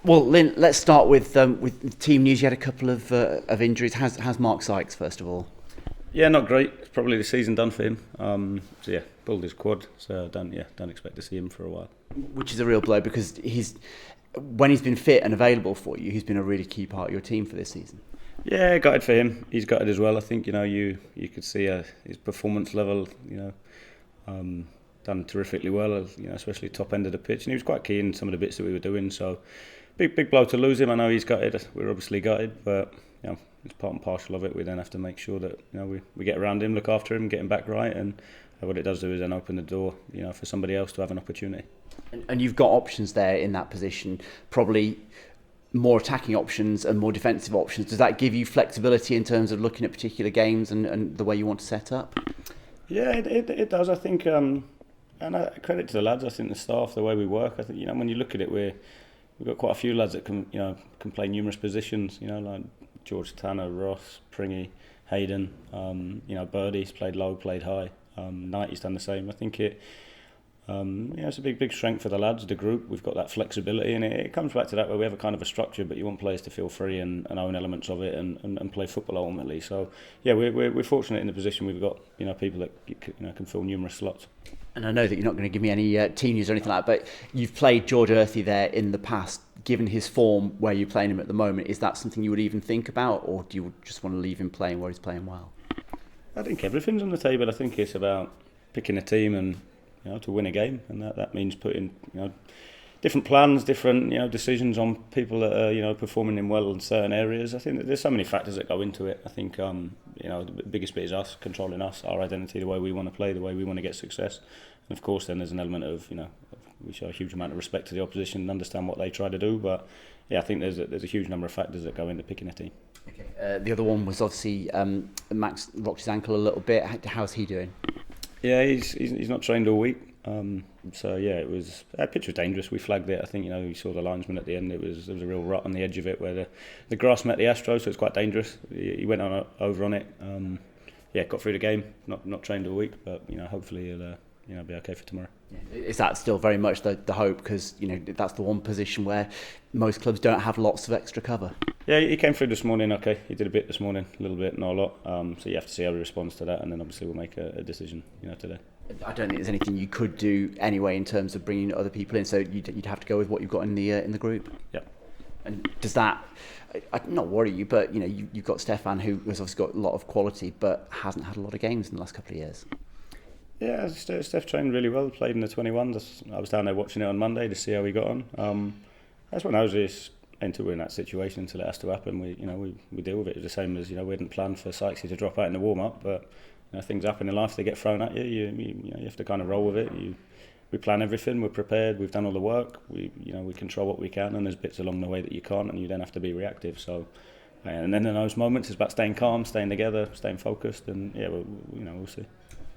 Well, Lynn, let's start with team news. You had a couple of injuries. How's Mark Sykes, first of all? Yeah, not great. It's probably the season done for him. So yeah, pulled his quad. So don't expect to see him for a while. Which is a real blow because when he's been fit and available for you, he's been a really key part of your team for this season. Yeah, gutted for him. He's gutted as well. I think you could see his performance level. Done terrifically well. Especially top end of the pitch, and he was quite key in some of the bits that we were doing. So big blow to lose him. I know he's gutted. We're obviously gutted, but it's part and parcel of it. We then have to make sure that we get around him, look after him, get him back right, and what it does do is then open the door for somebody else to have an opportunity. And you've got options there in that position, probably more attacking options and more defensive options. Does that give you flexibility in terms of looking at particular games and the way you want to set up? Yeah, it does. I think, and I credit to the lads. I think the staff, the way we work. I think when you look at it, we've got quite a few lads that can play numerous positions. Like George Tanner, Ross, Pringy, Hayden. Birdie's played low, played high. Knighty's done the same. I think it's a big strength for the lads, the group. We've got that flexibility, and it comes back to that where we have a kind of a structure, but you want players to feel free and own elements of it and play football ultimately. So yeah, we're fortunate in the position we've got. People that can fill numerous slots. And I know that you're not going to give me any team news or anything like that, but you've played George Earthy there in the past. Given his form where you're playing him at the moment, is that something you would even think about, or do you just want to leave him playing where he's playing well? I think everything's on the table. I think it's about picking a team and to win a game, and that means putting different plans, different decisions on people that are performing in well in certain areas. I think that there's so many factors that go into it. I think the biggest bit is us controlling us, our identity, the way we want to play, the way we want to get success, and of course then there's an element of we show a huge amount of respect to the opposition and understand what they try to do. But yeah, I think there's a huge number of factors that go into picking a team. Okay. The other one was obviously Max rocked his ankle a little bit. How's he doing? Yeah, he's not trained all week. So yeah, that pitch was dangerous. We flagged it. I think you saw the linesman at the end. There was a real rut on the edge of it where the grass met the Astros, so it's quite dangerous. He went over on it. Got through the game. Not trained all week, but hopefully he'll be okay for tomorrow. Is that still very much the hope? Because that's the one position where most clubs don't have lots of extra cover. Yeah, he came through this morning. Okay, he did a bit this morning, a little bit, not a lot. So you have to see how he responds to that, and then obviously we'll make a decision today. I don't think there's anything you could do anyway in terms of bringing other people in. So you'd have to go with what you've got in the group. Yeah. And does that not worry you? But you've got Stefan, who has obviously got a lot of quality, but hasn't had a lot of games in the last couple of years. Yeah, Steph trained really well. Played in the 21s. I was down there watching it on Monday to see how he got on. That's when I was we're in that situation until it has to happen. We deal with it. It's the same as we hadn't planned for Sykesy to drop out in the warm up, but things happen in life. They get thrown at you. You have to kind of roll with it. We plan everything. We're prepared. We've done all the work. We control what we can, and there's bits along the way that you can't, and you then have to be reactive. So, and then in those moments, it's about staying calm, staying together, staying focused, and we'll see.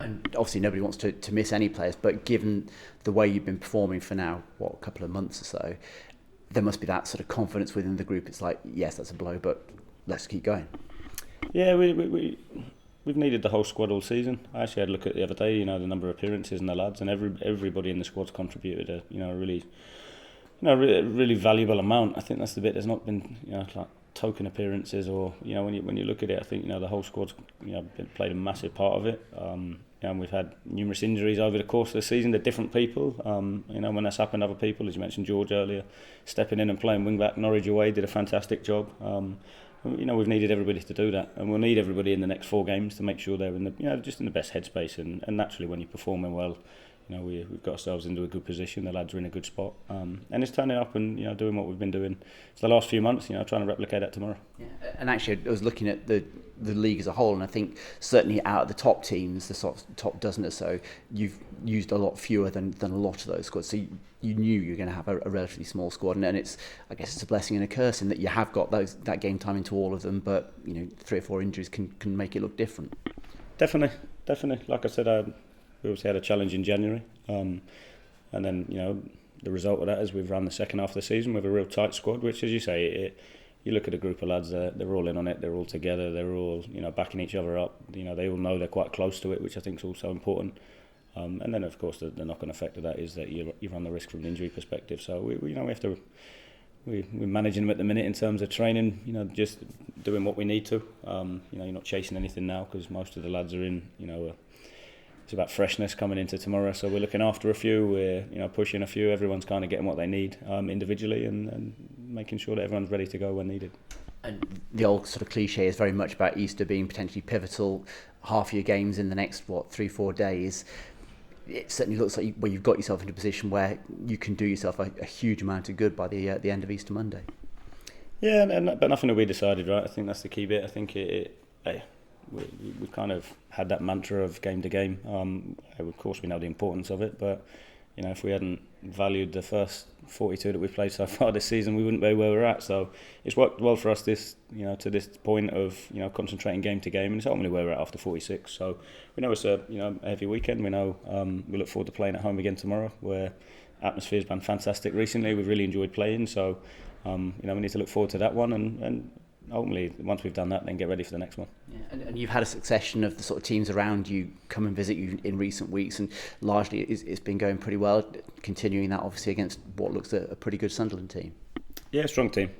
And obviously nobody wants to miss any players, but given the way you've been performing for now, a couple of months or so, there must be that sort of confidence within the group. It's like, yes, that's a blow, but let's keep going. Yeah, we've needed the whole squad all season. I actually had a look at the other day, the number of appearances and the lads, and everybody in the squad's contributed a really valuable amount. I think that's the bit. There's not been like token appearances or when you look at it, I think the whole squad's played a massive part of it. And we've had numerous injuries over the course of the season to different people. When that's happened, other people, as you mentioned George earlier, stepping in and playing wing back. Norwich away did a fantastic job. We've needed everybody to do that, and we'll need everybody in the next 4 games to make sure they're in just in the best headspace. And naturally, when you're performing well, we've got ourselves into a good position. The lads are in a good spot, and it's turning up and doing what we've been doing for the last few months. Trying to replicate that tomorrow. Yeah. And actually, I was looking at the league as a whole, and I think certainly out of the top teams, the sort of top dozen or so, you've used a lot fewer than a lot of those squads. So you knew you were going to have a relatively small squad, and it's I guess it's a blessing and a curse in that you have got that game time into all of them, but 3 or 4 injuries can make it look different. Definitely. Like I said, we obviously had a challenge in January, and then the result of that is we've run the second half of the season with a real tight squad, which, as you say, you look at a group of lads, they're all in on it, they're all together, they're all backing each other up. They all know they're quite close to it, which I think is also important. And then of course the knock-on effect of that is that you run the risk from an injury perspective. So we have to we're managing them at the minute in terms of training. You know, just doing what we need to. You know, you're not chasing anything now because most of the lads are in. You know, it's about freshness coming into tomorrow. So we're looking after a few. We're pushing a few. Everyone's kind of getting what they need individually and making sure that everyone's ready to go when needed. And the old sort of cliche is very much about Easter being potentially pivotal. Half your games in the next 3-4 days. It certainly looks like you've got yourself into a position where you can do yourself a huge amount of good by the end of Easter Monday. Yeah, but nothing that we decided, right? I think that's the key bit. I think we kind of had that mantra of game to game. Of course, we know the importance of it, but you know, if we hadn't valued the first 42 that we've played so far this season, we wouldn't be where we're at. So it's worked well for us to this point of concentrating game to game, and it's ultimately where we're at after 46. So we know it's a heavy weekend. We know we look forward to playing at home again tomorrow, where atmosphere's been fantastic recently. We've really enjoyed playing, so we need to look forward to that one, and ultimately once we've done that, then get ready for the next one. Yeah, and you've had a succession of the sort of teams around you come and visit you in recent weeks, and largely it's been going pretty well, continuing that obviously against what looks a pretty good Sunderland team. Yeah, strong team.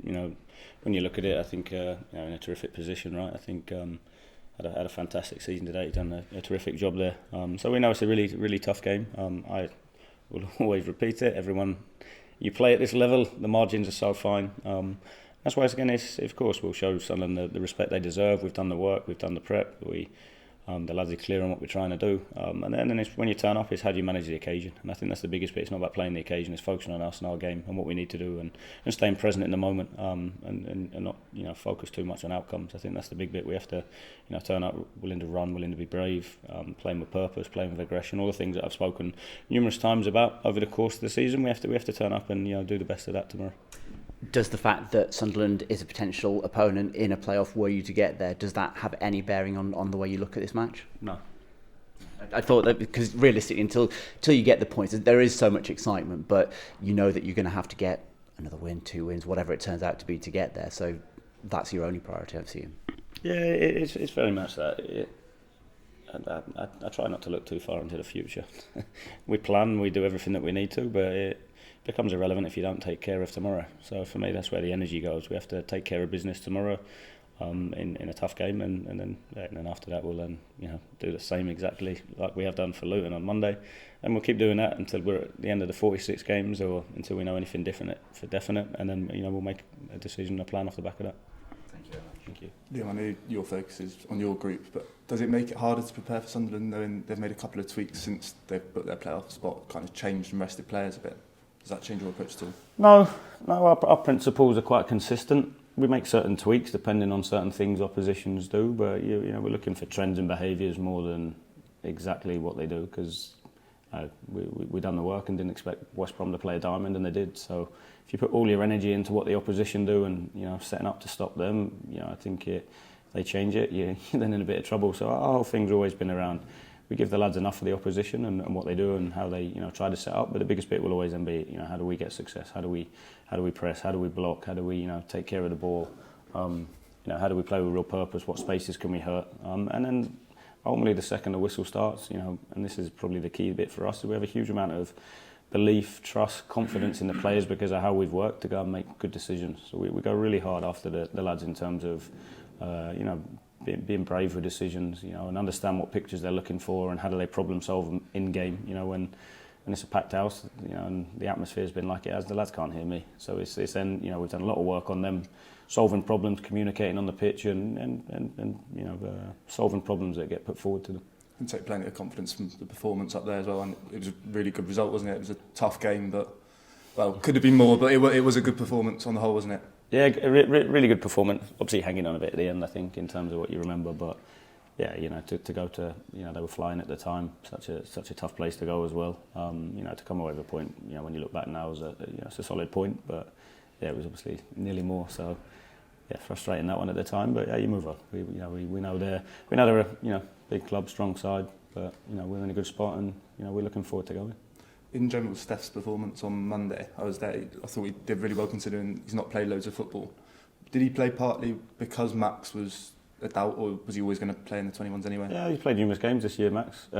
You know, when you look at it, I think in a terrific position, right? I think had a fantastic season today. Done a terrific job there. So we know it's a really, really tough game. I will always repeat it. Everyone, you play at this level, the margins are so fine. That's why, again, of course, we'll show Sunderland the respect they deserve. We've done the work, we've done the prep, the lads are clear on what we're trying to do. And then it's, when you turn up, it's how do you manage the occasion. And I think that's the biggest bit. It's not about playing the occasion, it's focusing on us and our game and what we need to do and staying present in the moment and not focus too much on outcomes. I think that's the big bit. We have to turn up, willing to run, willing to be brave, playing with purpose, playing with aggression, all the things that I've spoken numerous times about over the course of the season. We have to turn up and do the best of that tomorrow. Does the fact that Sunderland is a potential opponent in a playoff, were you to get there, does that have any bearing on the way you look at this match? No. I thought that because realistically, until you get the points, there is so much excitement, but you know that you're going to have to get another win, 2 wins, whatever it turns out to be to get there. So that's your only priority, I assume. Yeah, it's very much that. I try not to look too far into the future. We plan, we do everything that we need to, but it becomes irrelevant if you don't take care of tomorrow. So for me, that's where the energy goes. We have to take care of business tomorrow in a tough game, and then after that we'll then do the same exactly like we have done for Luton on Monday, and we'll keep doing that until we're at the end of the 46 games or until we know anything different for definite, and then we'll make a decision, a plan off the back of that. Thank you very much. Thank you. Liam, I know your focus is on your group, but does it make it harder to prepare for Sunderland knowing they've made a couple of tweaks since they've put their playoff spot, kind of changed and rested players a bit? Does that change your approach at all? No, our principles are quite consistent. We make certain tweaks depending on certain things oppositions do, but we're looking for trends and behaviours more than exactly what they do, because we done the work and didn't expect West Brom to play a diamond, and they did. So if you put all your energy into what the opposition do and setting up to stop them, I think if they change it, you're then in a bit of trouble. So our whole thing's always been around, we give the lads enough for the opposition and what they do and how they try to set up, but the biggest bit will always then be how do we get success, how do we press, how do we block, how do we take care of the ball, how do we play with real purpose, what spaces can we hurt, and then ultimately the second the whistle starts, and this is probably the key bit for us, we have a huge amount of belief, trust, confidence in the players because of how we've worked to go and make good decisions. So we go really hard after the lads in terms of being brave with decisions, and understand what pictures they're looking for and how do they problem solve them in game. When it's a packed house, and the atmosphere's been like it has, the lads can't hear me. So it's then we've done a lot of work on them solving problems, communicating on the pitch, and solving problems that get put forward to them. And take plenty of confidence from the performance up there as well. And it was a really good result, wasn't it? It was a tough game, but could have been more. But it was a good performance on the whole, wasn't it? Yeah, really good performance. Obviously hanging on a bit at the end, I think, in terms of what you remember. But yeah, to go to, they were flying at the time. Such a tough place to go as well. To come away with a point, when you look back now, is it's a solid point. But yeah, it was obviously nearly more. So yeah, frustrating that one at the time. But yeah, you move on. We know they're a big club, strong side. But we're in a good spot, and we're looking forward to going. In general, Steph's performance on Monday, I was there. I thought he did really well considering he's not played loads of football. Did he play partly because Max was a doubt, or was he always going to play in the 21s anyway? Yeah, he's played numerous games this year,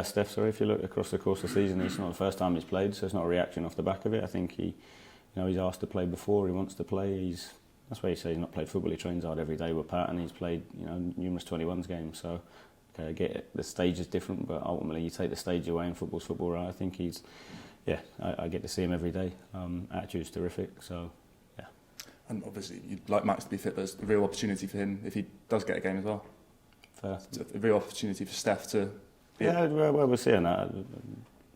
Steph. Sorry, if you look across the course of the season, it's not the first time he's played, so it's not a reaction off the back of it. I think he You know, he's asked to play before. He wants to play. That's why you say he's not played football. He trains hard every day with Pat, and he's played, you know, numerous 21s games. So, okay, I get it. The stage is different, but ultimately you take the stage away, and football's football. Right? I think I get to see him every day. Attitude's terrific. So, yeah. And obviously, you'd like Max to be fit, but there's a real opportunity for him if he does get a game as well. Fair. It's a real opportunity for Steph to. Yeah, well, we're seeing that.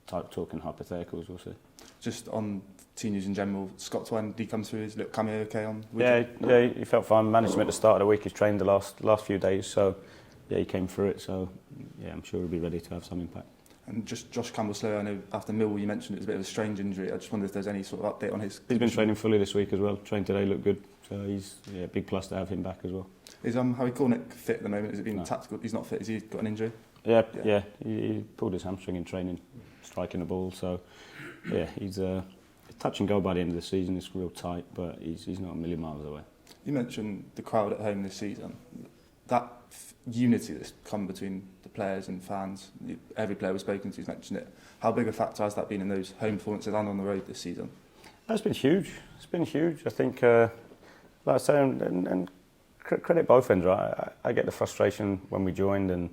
Talking hypotheticals, we'll see. Just on team news in general, Scott Twine, did he come through his little cameo okay on? Yeah, he felt fine. Managed him at the start of the week. He's trained the last few days, so yeah, he came through it. So yeah, I'm sure he'll be ready to have some impact. And just Josh Campbell-Slow, I know after Millwall you mentioned it was a bit of a strange injury. I just wonder if there's any sort of update on his. He's been training fully this week as well. Trained today, looked good. So he's a big plus to have him back as well. Is Harry Cornick fit at the moment? Has it been tactical? He's not fit. Has he got an injury? Yeah. He pulled his hamstring in training, striking the ball. So yeah, he's touch and go by the end of the season. It's real tight, but he's not a million miles away. You mentioned the crowd at home this season. That unity that's come between the players and fans, every player we've spoken to has mentioned it. How big a factor has that been in those home performances and on the road this season? That's been huge. It's been huge. I think, like I say, and credit both ends, right? I get the frustration when we joined, and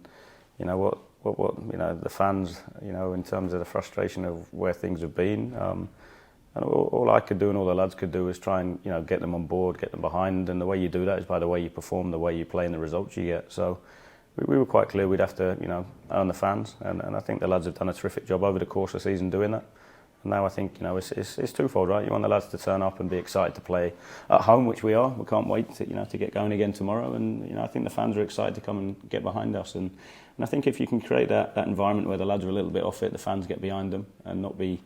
you know what you know, the fans, you know, in terms of the frustration of where things have been. And all I could do and all the lads could do is try and, you know, get them on board, get them behind. And the way you do that is by the way you perform, the way you play, and the results you get. So we were quite clear we'd have to, you know, earn the fans. And I think the lads have done a terrific job over the course of the season doing that. And now I think, you know, it's twofold, right? You want the lads to turn up and be excited to play at home, which we are. We can't wait to, you know, to get going again tomorrow. And, you know, I think the fans are excited to come and get behind us. And I think if you can create that environment where the lads are a little bit off it, the fans get behind them and not be,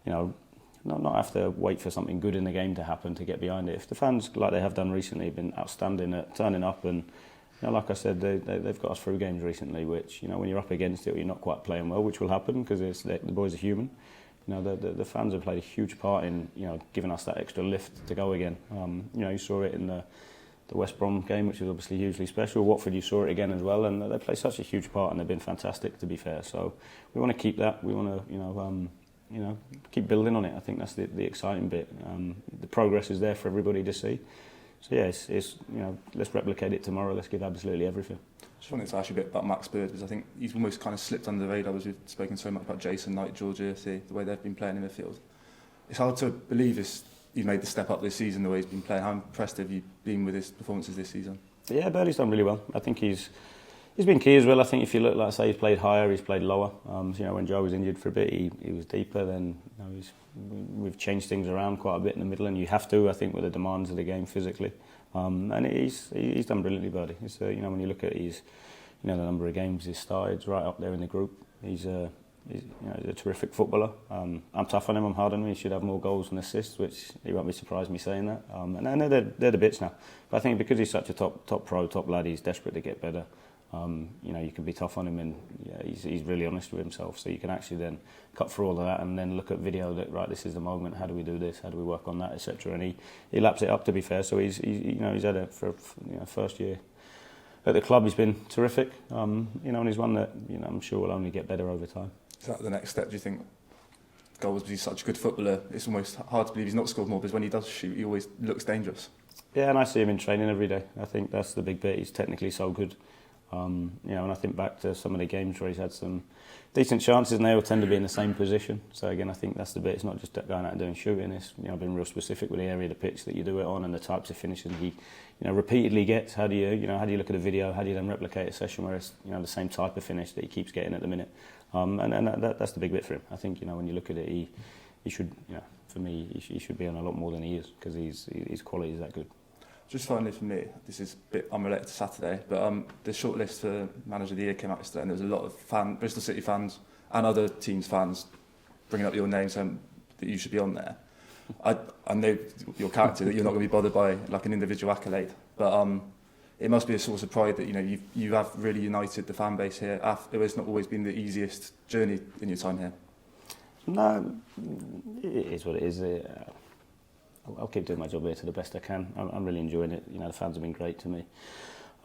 you know, not have to wait for something good in the game to happen to get behind it. If the fans, like they have done recently, have been outstanding at turning up, and you know, like I said, they've got us through games recently, which, you know, when you're up against it or you're not quite playing well, which will happen because the boys are human. You know, the fans have played a huge part in, you know, giving us that extra lift to go again. You know, you saw it in the West Brom game, which was obviously hugely special. Watford, you saw it again as well, and they play such a huge part, and they've been fantastic, to be fair. So we want to keep that. We want to, you know, keep building on it. I think that's the exciting bit. The progress is there for everybody to see. So yeah, it's you know, let's replicate it tomorrow. Let's give absolutely everything. Just wanted to ask you a bit about Max Bird, because I think he's almost kind of slipped under the radar, as we've spoken so much about Jason Knight, George Earthy, the way they've been playing in the field. It's hard to believe he's made the step up this season, the way he's been playing. How impressed have you been with his performances this season? Yeah, Birdie's done really well. I think he's been key as well. I think if you look, like I say, he's played higher, he's played lower. You know, when Joe was injured for a bit, he was deeper. Then, you know, we've changed things around quite a bit in the middle, and you have to, I think, with the demands of the game physically. And he's done brilliantly, Birdie. It's, you know, when you look at his, you know, the number of games he's started, he's right up there in the group. He's you know, he's a terrific footballer. I'm tough on him, I'm hard on him. He should have more goals and assists, which he won't be surprised me saying that. And I know they're the bits now. But I think because he's such a top pro, top lad, he's desperate to get better. You know, you can be tough on him, and yeah, he's really honest with himself. So you can actually then cut through all of that and then look at video that, right, this is the moment. How do we do this? How do we work on that, etc. And he laps it up, to be fair. So he's you know, he's had a first year at the club. He's been terrific. You know, and he's one that, you know, I'm sure will only get better over time. Is that the next step, do you think? Goals, because he's such a good footballer. It's almost hard to believe he's not scored more, because when he does shoot, he always looks dangerous. Yeah, and I see him in training every day. I think that's the big bit. He's technically so good. You know, and I think back to some of the games where he's had some decent chances, and they all tend to be in the same position. So again, I think that's the bit. It's not just going out and doing shooting. It's, you know, being real specific with the area of the pitch that you do it on and the types of finishing he, you know, repeatedly gets. How do you look at a video? How do you then replicate a session where it's, you know, the same type of finish that he keeps getting at the minute? And that's the big bit for him. I think, you know, when you look at it, he should, you know, for me, he should be on a lot more than he is, because his quality is that good. Just finally for me, this is a bit unrelated to Saturday, but the shortlist for Manager of the Year came out yesterday, and there was a lot of Bristol City fans and other teams' fans bringing up your name, saying that you should be on there. I know your character, that you're not going to be bothered by like an individual accolade, but it must be a source of pride that, you know, you have really united the fan base here. It's not always been the easiest journey in your time here. No, it is what it is. I'll keep doing my job here to the best I can. I'm really enjoying it. You know, the fans have been great to me.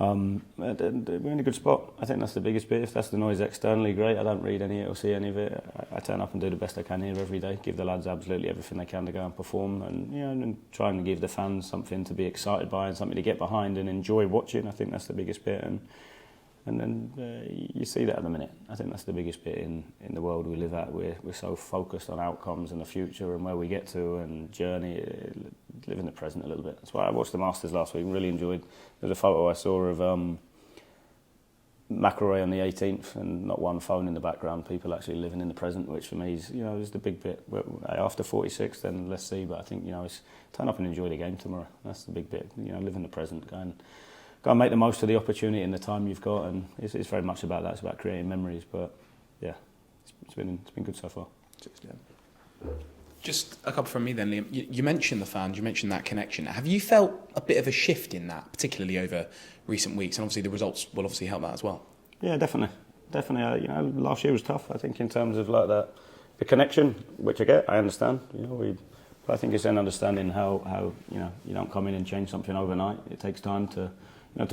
We're in a good spot. I think that's the biggest bit. If that's the noise externally, great. I don't read any or see any of it. I turn up and do the best I can here every day. Give the lads absolutely everything they can to go and perform, and and trying to give the fans something to be excited by and something to get behind and enjoy watching. I think that's the biggest bit, and then you see that at the minute. I think that's the biggest bit in the world we live at. We're so focused on outcomes and the future and where we get to and journey. Live in the present a little bit. That's why I watched the Masters last week and really enjoyed. There's a photo I saw of McIlroy on the 18th and not one phone in the background. People actually living in the present, which for me is is the big bit. After 46, then let's see. But I think it's turn up and enjoy the game tomorrow. That's the big bit. Live in the present. Go and make the most of the opportunity and the time you've got. And it's very much about that. It's about creating memories. But yeah, it's been good so far. Just a couple from me then, Liam. You mentioned the fans, you mentioned that connection. Have you felt a bit of a shift in that, particularly over recent weeks? And obviously the results will obviously help that as well. Yeah, definitely. Last year was tough, I think, in terms of like the connection, which I understand. But I think it's an understanding how you don't come in and change something overnight. It takes time to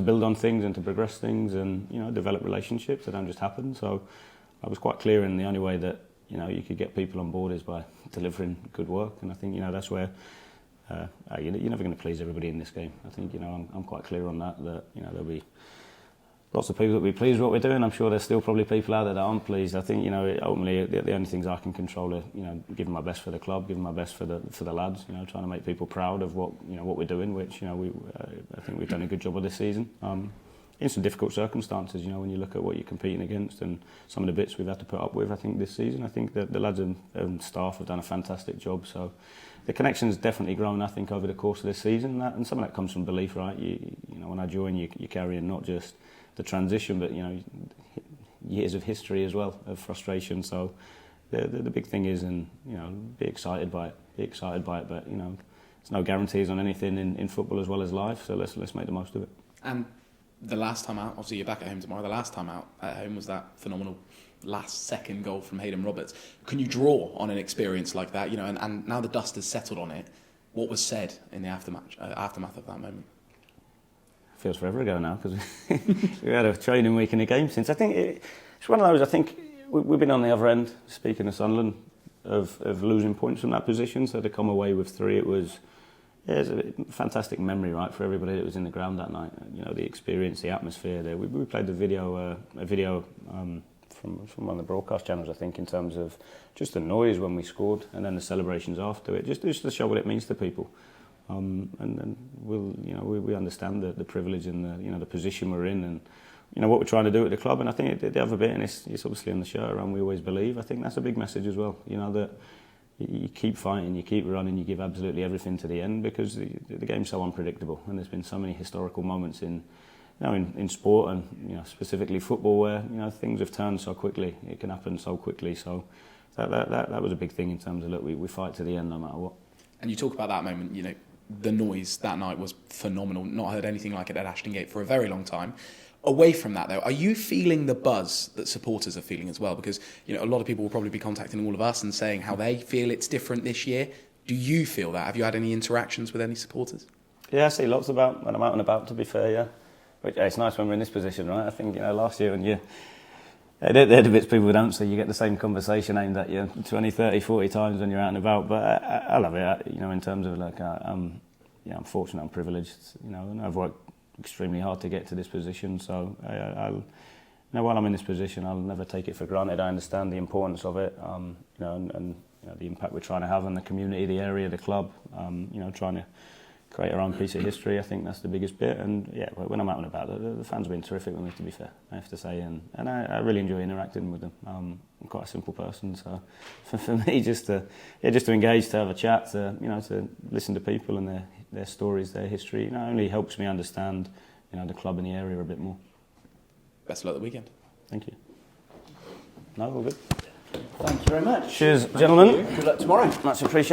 build on things and to progress things and develop relationships. They don't just happen. So I was quite clear in the only way that you could get people on board is by delivering good work, and I think that's where you're never going to please everybody in this game. I think I'm quite clear on that there'll be lots of people that will be pleased with what we're doing. I'm sure there's still probably people out there that aren't pleased. I think ultimately the only things I can control are giving my best for the club, giving my best for the lads. Trying to make people proud of what we're doing, which I think we've done a good job of this season. In some difficult circumstances, when you look at what you're competing against and some of the bits we've had to put up with, I think this season, I think that the lads and staff have done a fantastic job. So the connection's definitely grown, I think, over the course of this season. And some of that comes from belief, right? When I join, you're carrying not just the transition, but years of history as well, of frustration. So the big thing is, and be excited by it. But there's no guarantees on anything in football as well as life. So let's make the most of it. And the last time out, obviously you're back at home tomorrow, the last time out at home was that phenomenal second goal from Hayden Roberts. Can you draw on an experience like that? And now the dust has settled on it, what was said in the aftermath of that moment? Feels forever ago now, because we had a training week and a game since. I think it's one of those, I think we've been on the other end, speaking of Sunderland, of losing points from that position. So to come away with 3, it's a fantastic memory, right, for everybody that was in the ground that night. The experience, the atmosphere there. We played a video from one of the broadcast channels, I think, in terms of just the noise when we scored and then the celebrations after it, just to show what it means to people. And then we understand the privilege and the position we're in, and what we're trying to do at the club. And I think the other bit, and it's obviously on the shirt, and we always believe. I think that's a big message as well. That you keep fighting, you keep running, you give absolutely everything to the end, because the game's so unpredictable, and there's been so many historical moments in sport and specifically football where things have turned so quickly. It can happen so quickly. So that was a big thing in terms of we fight to the end no matter what. And you talk about that moment. The noise that night was phenomenal. Not heard anything like it at Ashton Gate for a very long time. Away from that, though, are you feeling the buzz that supporters are feeling as well? Because a lot of people will probably be contacting all of us and saying how they feel it's different this year. Do you feel that? Have you had any interactions with any supporters? Yeah, I see lots about when I'm out and about, to be fair, yeah. But it's nice when we're in this position, right? I think, last year when they're the bits people don't see. You get the same conversation aimed at you 20, 30, 40 times when you're out and about. But I love it, in terms of I'm fortunate, I'm privileged, and I've worked extremely hard to get to this position. So while I'm in this position, I'll never take it for granted. I understand the importance of it, and the impact we're trying to have on the community, the area, the club. Trying to create our own piece of history. I think that's the biggest bit. And yeah, when I'm out and about, the fans have been terrific with me, to be fair, I have to say, and I really enjoy interacting with them. I'm quite a simple person, so for me, just to engage, to have a chat, to listen to people and their stories, their history, only helps me understand, the club and the area a bit more. Best of luck at the weekend. Thank you. No, all good. Thank you very much. Cheers, gentlemen. Good luck tomorrow. Much appreciated.